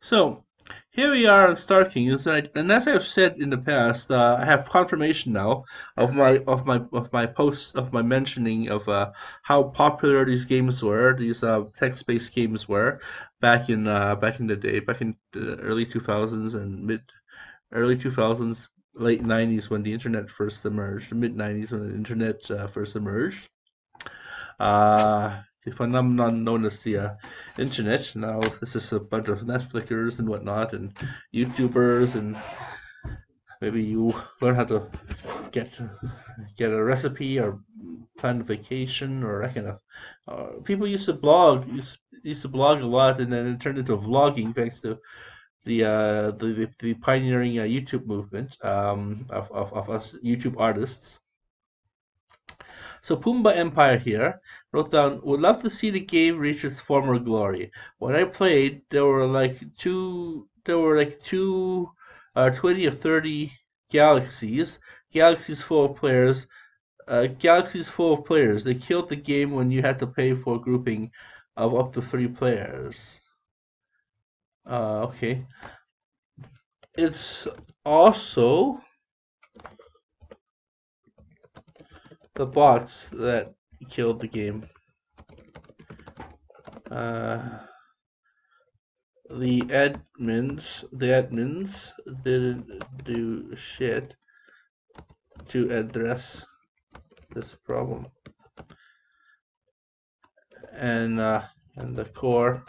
So here we are on Star Kings, and as I've said in the past, I have confirmation now of my mentioning of how popular these games were, these text-based games were back in the day, back in the early 2000s and mid early 2000s, late 90s when the internet first emerged, mid 90s when the internet first emerged. The phenomenon known as the internet. Now, this is a bunch of Netflixers and whatnot, and YouTubers, and maybe you learn how to get get a recipe or plan a vacation or that kind of. People used to blog a lot, and then it turned into vlogging thanks to the pioneering YouTube movement of us YouTube artists. So Pumbaa Empire here wrote down, would love to see the game reach its former glory. When I played, there were like two, 20 or 30 galaxies, galaxies full of players. They killed the game when you had to pay for a grouping of up to 3 players. Okay. It's also the bots that killed the game. The admins didn't do shit to address this problem, and the core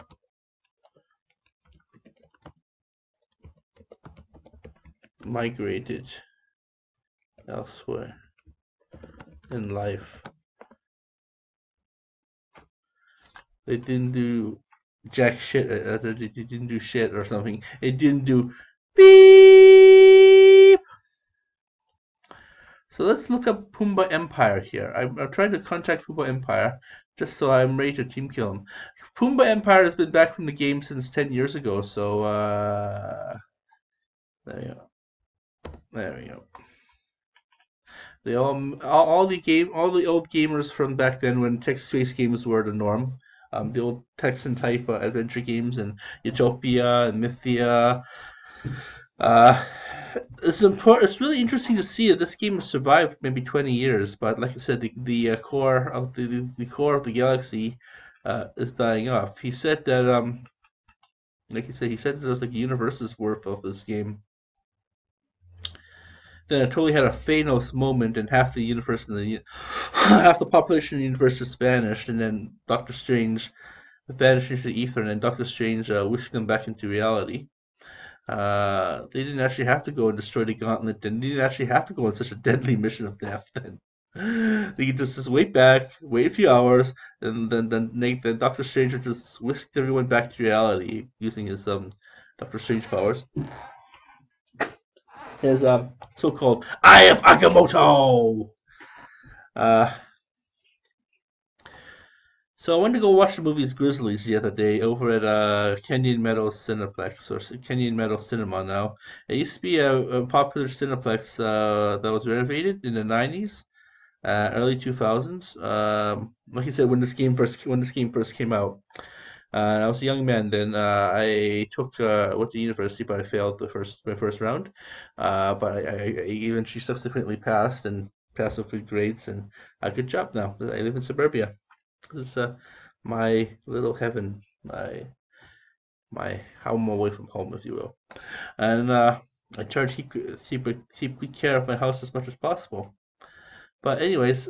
migrated elsewhere in life. They didn't do jack shit. They didn't do shit or something. It didn't do beep. So let's look up Pumbaa Empire here. I'm trying to contact Pumbaa Empire just so I'm ready to team kill him. Pumbaa Empire has been back from the game since 10 years ago, so there you go. There we go. They all the old gamers from back then when text-based games were the norm. The old text and type adventure games and Utopia and Mythia. It's important. It's really interesting to see that this game has survived maybe 20 years, but like I said, the core of the core of the galaxy is dying off. He said that like he said there was like a universe's worth of this game. Then it totally had a Thanos moment, and half the universe and half the population of the universe just vanished, and then Doctor Strange vanished into the ether, and then Doctor Strange whisked them back into reality. They didn't actually have to go and destroy the gauntlet, and they didn't actually have to go on such a deadly mission of death. Then they could just wait back, wait a few hours, and then Doctor Strange just whisked everyone back to reality using his Doctor Strange powers. His so-called "I am Agamotto." Uh, so I went to go watch the movies Grizzlies the other day over at Kenyon Meadows Cineplex, or Kenyon Meadows Cinema now. It used to be a popular Cineplex that was renovated in the 90s, early 2000s. Like I said, when this game first came out. I was a young man then. I went to university, but I failed my first round. But I eventually subsequently passed and passed with good grades and a good job now. I live in suburbia. This is my little heaven, my home away from home, if you will. And I try to keep good care of my house as much as possible. But anyways,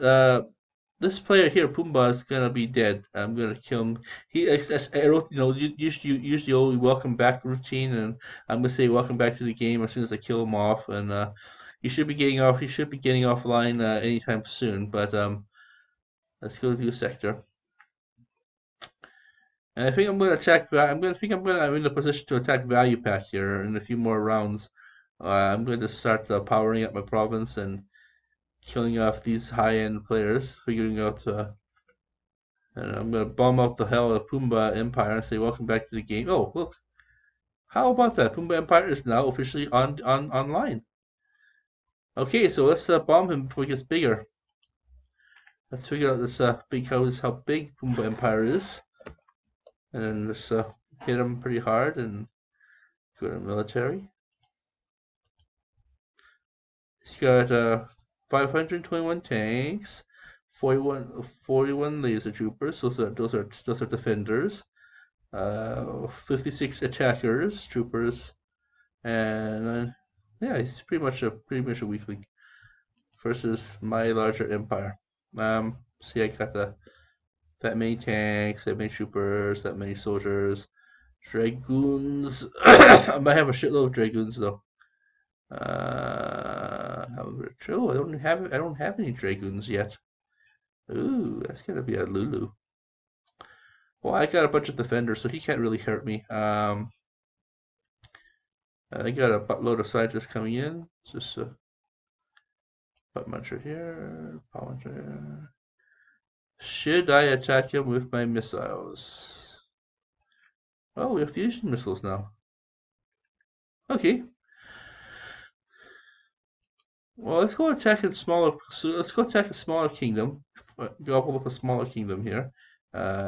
this player here, Pumbaa, is gonna be dead. I'm gonna kill him. I wrote, use the old welcome back routine, and I'm gonna say welcome back to the game as soon as I kill him off. And he should be getting off. He should be getting offline anytime soon. But let's go to view sector. And I think I'm gonna attack. I'm in a position to attack value pack here in a few more rounds. I'm going to start powering up my province and killing off these high-end players, figuring out, and I'm gonna bomb out the hell of Pumbaa Empire and say welcome back to the game. Oh, look, how about that? Pumbaa Empire is now officially online. Okay, so let's bomb him before he gets bigger. Let's figure out this how big Pumbaa Empire is, and then just hit him pretty hard and Go to military. He's got 521 tanks, 41 laser troopers. Those are defenders. 56 attackers, troopers, and yeah, he's pretty much a weakling versus my larger empire. See, I got that many tanks, that many troopers, that many soldiers, dragoons. I might have a shitload of dragoons though. However, true. I don't have any dragoons yet. Ooh, that's gonna be a Lulu. Well, I got a bunch of defenders, so he can't really hurt me. I got a buttload of scientists coming in. Just a butt muncher here, paw muncher. Should I attack him with my missiles? Oh, we have fusion missiles now. Okay. Well, let's go attack a smaller. So let's go attack a smaller kingdom. Gobble up a smaller kingdom here,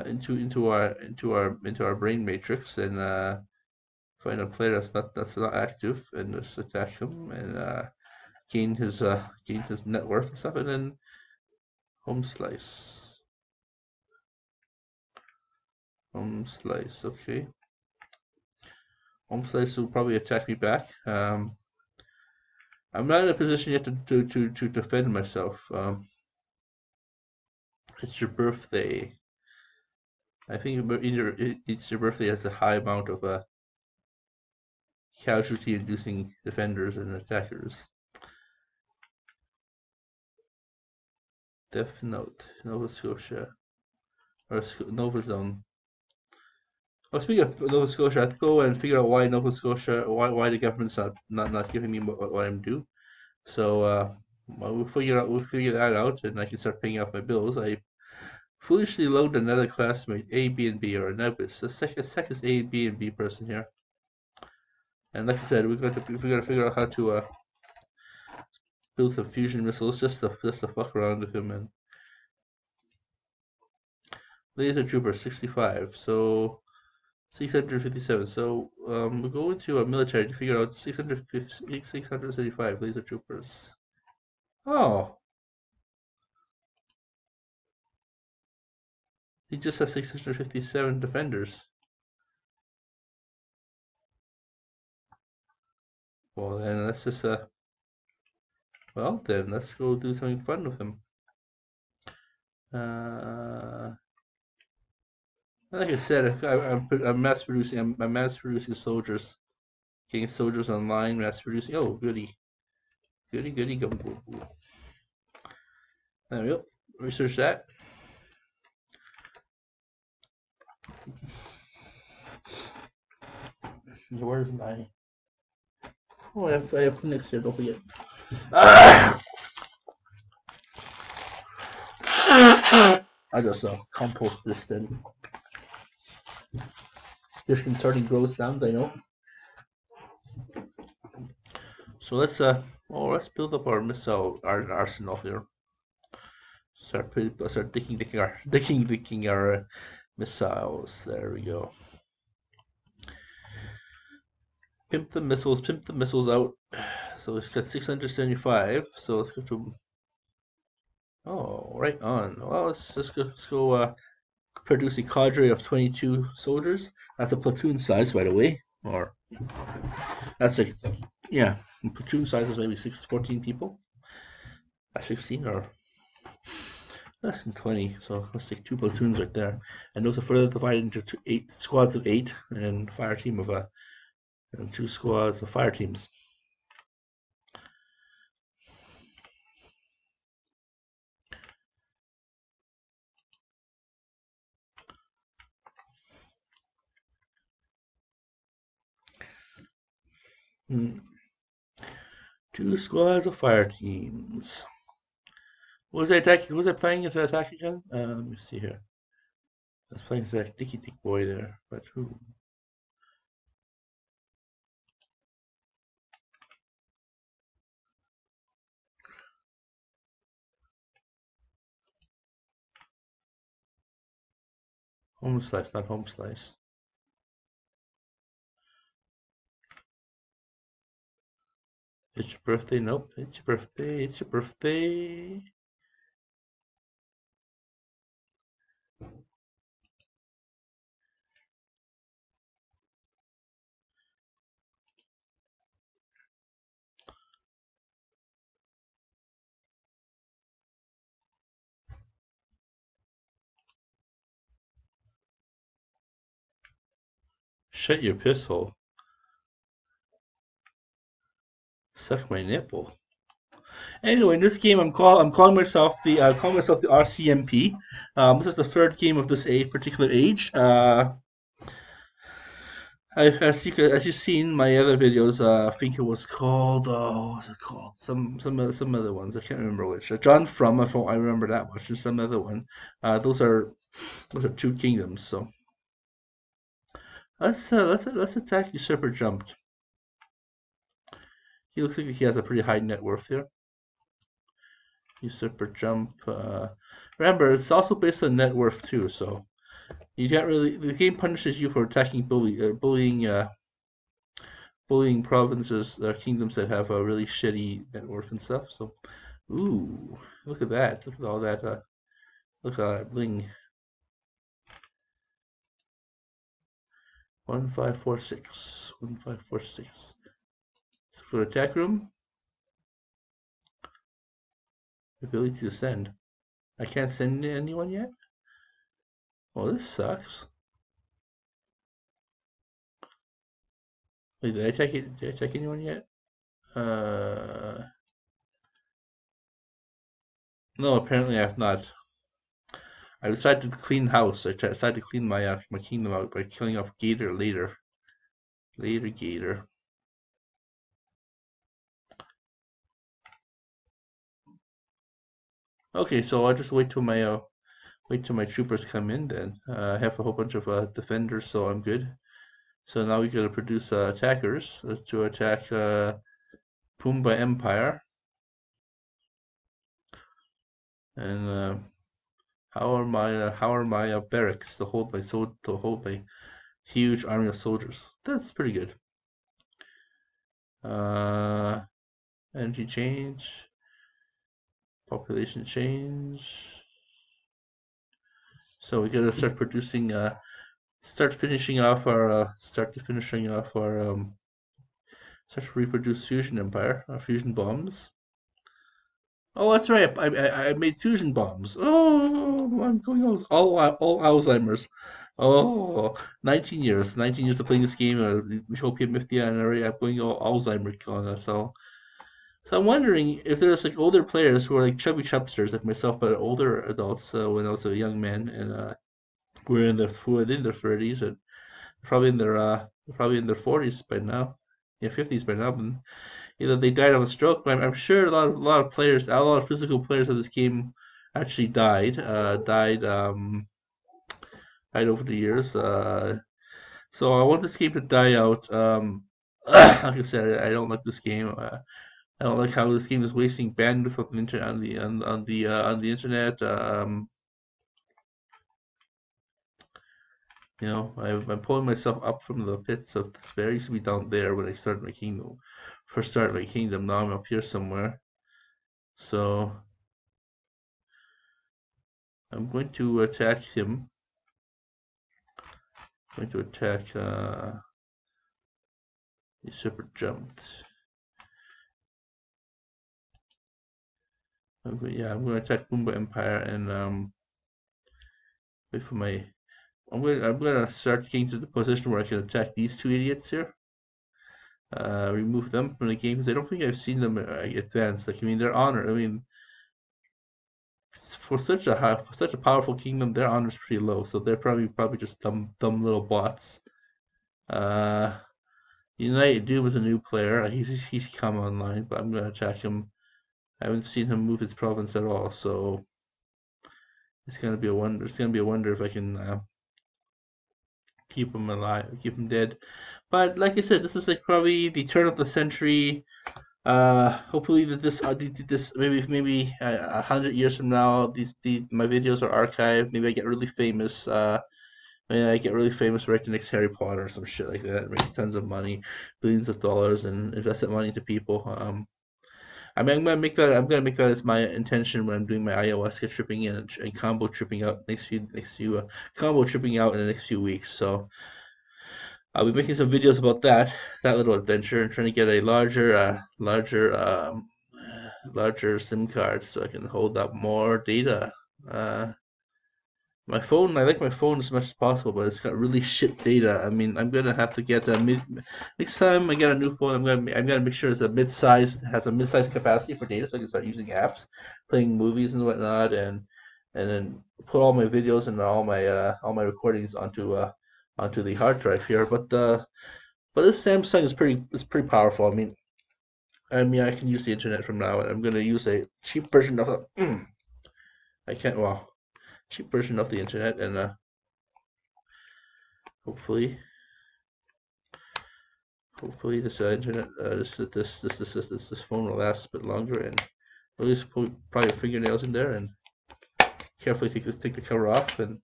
into our brain matrix, and find a player that's not active, and just attack him and gain his net worth and stuff, and then home slice. Home slice. Okay. Home slice will probably attack me back. I'm not in a position yet to defend myself. It's your birthday. I think it's your birthday has a high amount of casualty-inducing defenders and attackers. Death Note, Nova Scotia, or Nova Zone. Oh, speaking of Nova Scotia, I have to go and figure out why Nova Scotia, why the government's not giving me what I'm due. So we'll figure that out, and I can start paying off my bills. I foolishly loaned another classmate A, B, and B, or a Nebus, a second A, B, and B person here. And like I said, we got to figure out how to build some fusion missiles just to fuck around with him. And laser trooper 65, so 657. So we go into a military to figure out 635 laser troopers. Oh, he just has 657 defenders. Well, then let's just well then let's go do something fun with him. Like I said, I'm mass producing. I'm mass producing soldiers, getting soldiers online. Mass producing. Oh, goody, goody, gumbo. There we go. Research that. Where's my? Oh, I have next here. Don't forget. I just compost this then. Disconcerting gross sounds, I know. So let's build up our missile arsenal here. Start dicking our missiles. There we go. Pimp the missiles out. So it's got 675. So let's go to. Oh, right on. Well, let's go produce a cadre of 22 soldiers. That's a platoon size, by the way. Or that's yeah, platoon size is maybe 14 people. 16 or less than 20. So let's take 2 platoons right there, and those are further divided into 8 squads of 8, and then fire team of and 2 squads of fire teams. Hmm. 2 squads of fire teams. What was I attacking? Was I playing as an attack again? Let me see here. I was playing as that Dicky Dick boy there, but who? Home slice, not home slice. It's your birthday. Nope. It's your birthday. It's your birthday. Shut your piss hole. Suck my nipple. Anyway, in this game, I'm calling myself the RCMP. This is the third game of this particular age. As you've seen my other videos, I think it was called what was it called? Some other ones. I can't remember which. John From, I remember that much, and some other one. Those are two kingdoms. So let's attack Usurper Jumped. He looks like he has a pretty high net worth here. Usurper Jump. Remember, it's also based on net worth too, so you can't really. The game punishes you for attacking bullying provinces, kingdoms that have a really shitty net worth and stuff. So, ooh, look at that! Look at all that! Look at that bling. 1546. 1546. So go to attack room. Ability to send. I can't send anyone yet? Well, this sucks. Wait, did I attack anyone yet? No, apparently I have not. I decided to clean house. I decided to clean my kingdom out by killing off Gator later. Later, Gator. Okay, so I'll just wait till my troopers come in. Then I have a whole bunch of defenders, so I'm good. So now we gotta produce attackers to attack Pumbaa Empire. And how are my barracks to hold my huge army of soldiers? That's pretty good. Energy change, population change. So we gotta start producing, start to reproduce fusion empire, fusion bombs. Oh, that's right. I made fusion bombs. Oh, I'm going all Alzheimer's. Oh, 19 years. 19 years of playing this game. Utopia, Mythia, and already I'm going all Alzheimer on it. So I'm wondering if there's like older players who are like chubby chubsters like myself, but older adults when I was a young man and who were in their 30s and probably in their 40s by now, yeah, 50s by now. And either they died of a stroke. But I'm sure a lot of players, a lot of physical players of this game actually died over the years. So I want this game to die out. Like I said, I don't like this game. I don't like how this game is wasting bandwidth on the internet. I'm pulling myself up from the pits of despair. I used to be down there when I started my kingdom. First started my kingdom. Now I'm up here somewhere. So I'm going to attack him. I'm going to attack Usurper Jumped. I'm going to attack Pumbaa Empire and wait for my. I'm going to start getting to the position where I can attack these two idiots here. Remove them from the game because I don't think I've seen them advance. Like, I mean, their honor. I mean, for such a powerful kingdom, their honor is pretty low. So they're probably just dumb little bots. United Doom is a new player. He's come online, but I'm gonna attack him. I haven't seen him move his province at all, so it's gonna be a wonder. It's gonna be a wonder if I can keep him alive, keep him dead. But like I said, this is like probably the turn of the century. Hopefully that this maybe 100 years from now, these my videos are archived. Maybe I get really famous. I get really famous, write the next Harry Potter or some shit like that, make tons of money, billions of dollars, and invest that money into people. I mean, I'm gonna make that as my intention when I'm doing my ayahuasca tripping in and combo tripping out combo tripping out in the next few weeks. So I'll be making some videos about that little adventure, and trying to get a larger SIM card so I can hold up more data. Uh, my phone, I like my phone as much as possible, but it's got really shit data. I mean, I'm gonna have to get next time I get a new phone. I'm gonna make sure it's a mid-size has a mid-size capacity for data, so I can start using apps, playing movies and whatnot, and then put all my videos and all my recordings onto the hard drive here. But this Samsung is pretty powerful. I mean I can use the internet from now, and I'm gonna use a cheap version of the I can't well cheap version of the internet, and hopefully hopefully this internet this phone will last a bit longer, and at least put probably fingernails in there and carefully take the cover off, and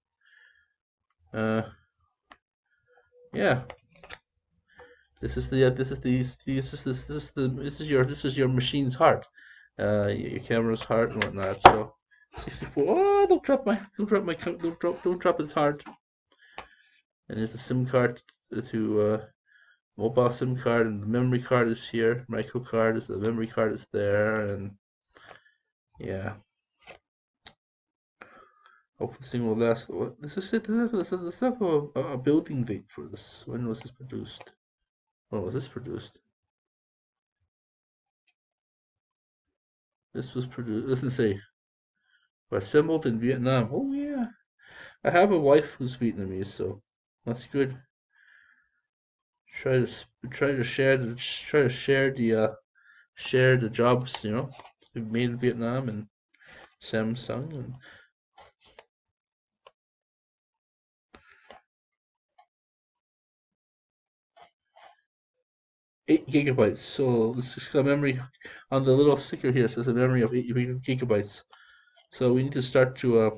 uh yeah, this is your machine's heart, your camera's heart and whatnot. So 64. Oh, don't drop its heart. And there's a SIM card to mobile SIM card, and the memory card is here. Micro card is the memory card is there, and yeah. Hope this thing will last. This is it. This is a building date for this. When was this produced? When was this produced? This was produced. Doesn't say. Assembled in Vietnam. Oh yeah. I have a wife who's Vietnamese, so that's good. Try to share the jobs, made in Vietnam and Samsung and 8 GB. So this is a memory on the little sticker here. It says a memory of 8 GB. So we need to start to at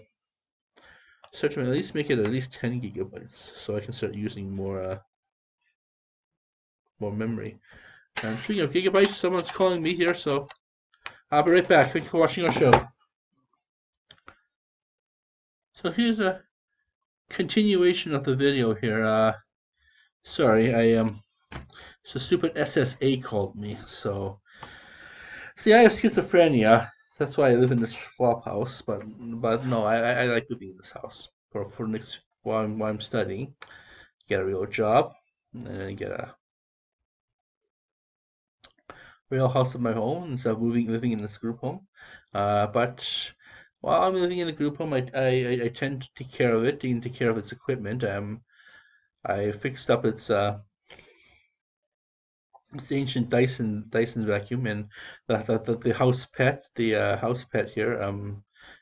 least make it at least 10 GB, so I can start using more memory. And speaking of gigabytes, someone's calling me here, so I'll be right back. Thank you for watching our show. So here's a continuation of the video here. Sorry, so stupid SSA called me. So see, I have schizophrenia. That's why I live in this flop house. But no, I like living in this house for next while I'm studying. Get a real job, and then get a real house of my own instead of living in this group home. But while I'm living in a group home, I tend to take care of it, and take care of its equipment. I fixed up its ancient Dyson vacuum, and the house pet here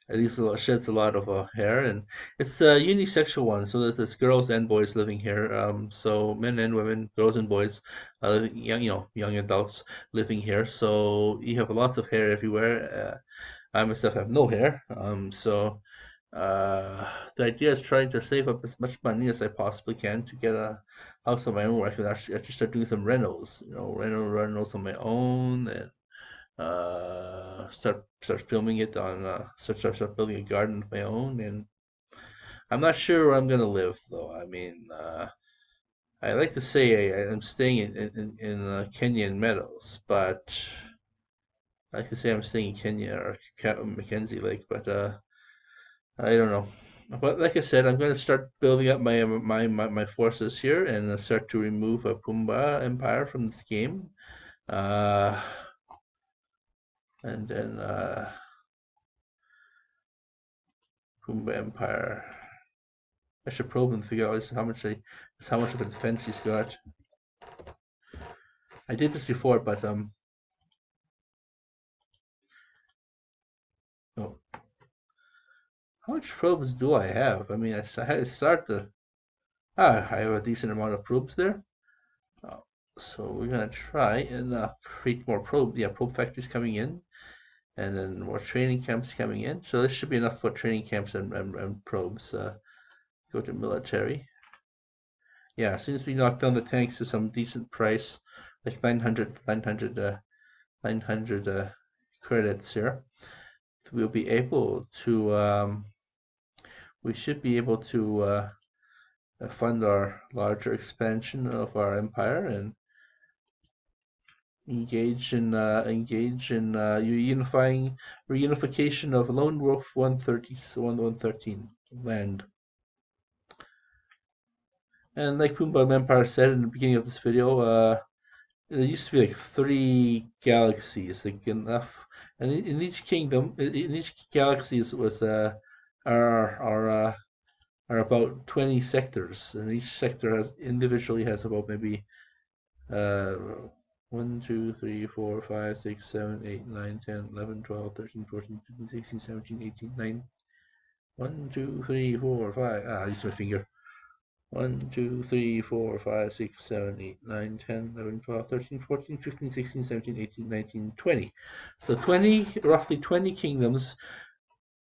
at least sheds a lot of hair, and it's a unisexual one, so there's girls and boys living here, so men and women, girls and boys, young adults living here, so you have lots of hair everywhere. I myself have no hair, so uh, the idea is trying to save up as much money as I possibly can to get a house of my own where I can actually start doing some renos, renos on my own, and start filming it on start building a garden of my own. And I'm not sure where I'm gonna live though. I mean, I like to say I'm staying in Kenyan Meadows, but I like to say I'm staying in Kenya or Mackenzie Lake, but I don't know. But like I said, I'm going to start building up my forces here, and start to remove a Pumbaa Empire from this game. And then Pumbaa Empire. I should probe and figure out how much of a defense he's got. I did this before, but no. How much probes do I have? I mean, I had to start I have a decent amount of probes there. So we're gonna try and create more probe. Yeah, probe factories coming in, and then more training camps coming in. So this should be enough for training camps and probes. Go to military. Yeah, as soon as we knock down the tanks to some decent price, like 900 credits here, we'll be able to, we should be able to fund our larger expansion of our empire and engage in reunification of Lone Wolf 113 land. And like Pumbaa Empire said in the beginning of this video, there used to be like 3 galaxies, like enough, and in each kingdom, in each galaxies was are about 20 sectors, and each sector has individually has about maybe uh 1, 2, 3, 4, 5, 6, 7, 8, 9, 10, 11, 12, 13, 14, 15, 16, 17, 18, 9. 1, 2, 3, 4, 5. Ah, I used my finger. 1, 2, 3, 4, 5, 6, 7, 8, 9, 10, 11, 12, 13, 14, 15, 16, 17, 18, 19, 20. So roughly 20 kingdoms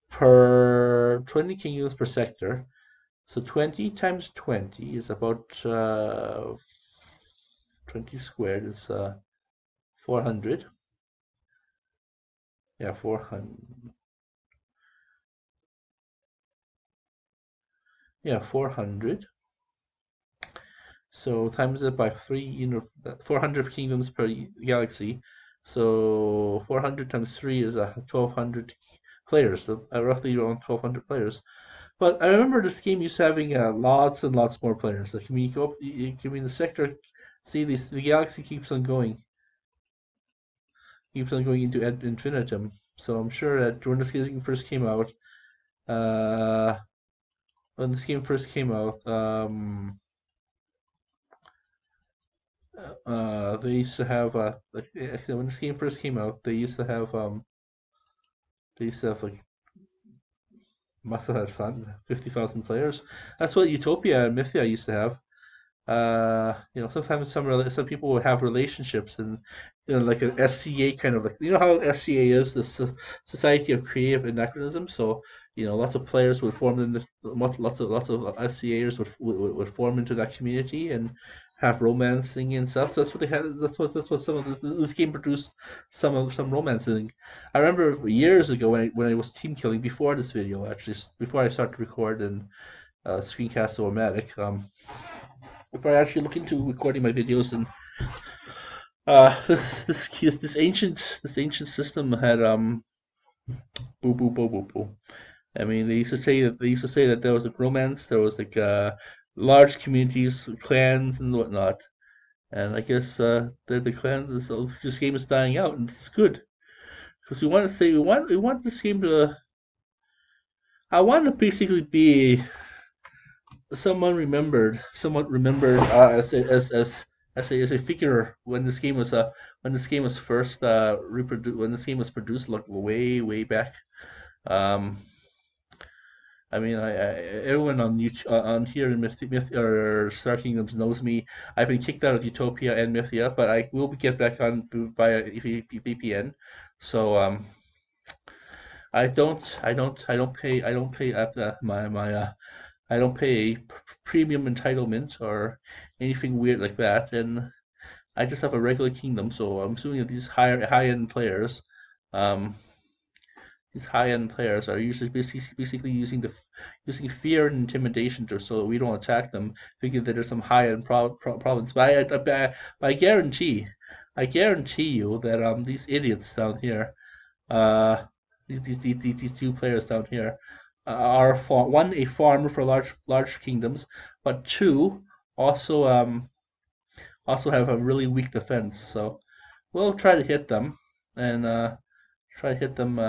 per sector. So 20 times 20 is about 20 squared is 400. Yeah, 400. Yeah, 400. So times it by 3, 400 kingdoms per galaxy. So 400 times 3 is 1200 players, so roughly around 1200 players. But I remember this game used to having lots and lots more players. Like, I mean, the sector, see, the galaxy keeps on going into ad infinitum. So I'm sure that when this game first came out, uh, when this game first came out, they used to have like actually, when this game first came out, they used to have like must have had fun, 50,000 players. That's what Utopia and Mythia used to have. Sometimes some people would have relationships and like an SCA kind of like how SCA is the Society of Creative Anachronism. So lots of players would form in lots of SCAers would form into that community and have romancing and stuff. So that's what they had. That's what some of this game produced some romancing. I remember years ago when I was team killing before this video, actually before I started to record and screencast-o-matic. Before I actually look into recording my videos, and this ancient system had boo boo boo boo boo. I mean, they used to say that there was like romance, there was like large communities, clans and whatnot, and I guess the clans, this game is dying out, and it's good because we want this game to. I want to basically be somewhat remembered as a figure when this game was first reproduced when this game was produced like way back. Um, I mean, everyone on YouTube, on here in Myth or Star Kingdoms knows me. I've been kicked out of Utopia and Mythia, but I will get back on via VPN. So I don't pay I don't pay premium entitlement or anything weird like that, and I just have a regular kingdom. So I'm assuming that um, these high-end players are usually basically using fear and intimidation so that we don't attack them, thinking that there's some high-end province. But I guarantee you that these idiots down here, uh, these two players down here are one, a farmer for large kingdoms, but two, also also have a really weak defense. So we'll try to hit them and try to hit them,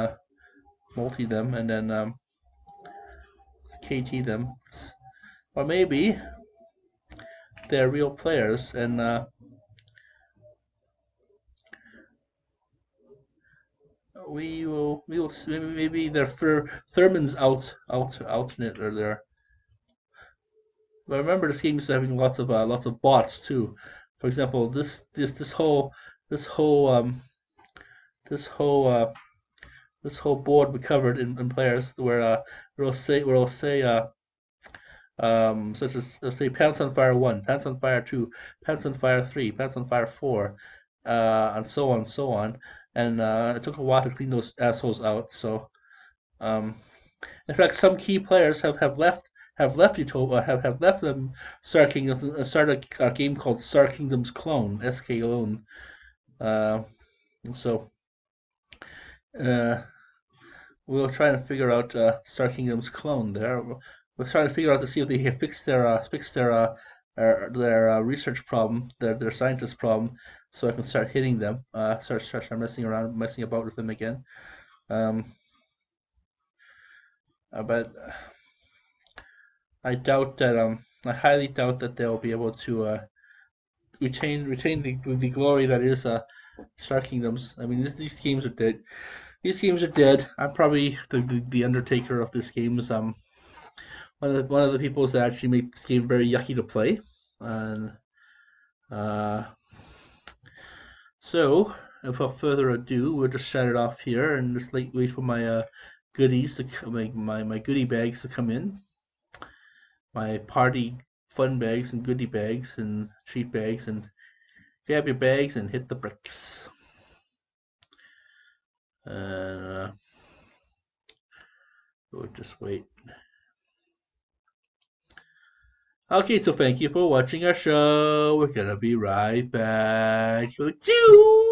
multi them, and then KT them, or maybe they're real players and we will maybe they're Thurman's alternate or their. But remember, this game is having lots of bots too. For example, this whole this whole this whole board we covered in players where it'll say such as, let's say, Pants on Fire 1, Pants on Fire 2, Pants on Fire 3, Pants on Fire 4, and so on and so on. And it took a while to clean those assholes out. So, um, in fact, some key players have left Utopia, have left them Star Kingdoms and started a game called Star Kingdoms Clone, SK Clone. Uh, so uh, we'll try to figure out Star Kingdom's clone there. We're trying to figure out to see if they have fixed their research problem, their scientist problem, so I can start hitting them, start messing around, messing about with them again. Um, but I doubt that I highly doubt that they'll be able to retain the glory that is Star Kingdoms. I mean, these games are dead. These games are dead. I'm probably the Undertaker of this games. One of the people that actually make this game very yucky to play, and uh, so without further ado, we'll just shut it off here and just wait for my goodies to my goodie bags to come in, my party fun bags and goodie bags and treat bags, and grab your bags and hit the bricks. We'll just wait. Okay, so thank you for watching our show. We're gonna be right back. Choo!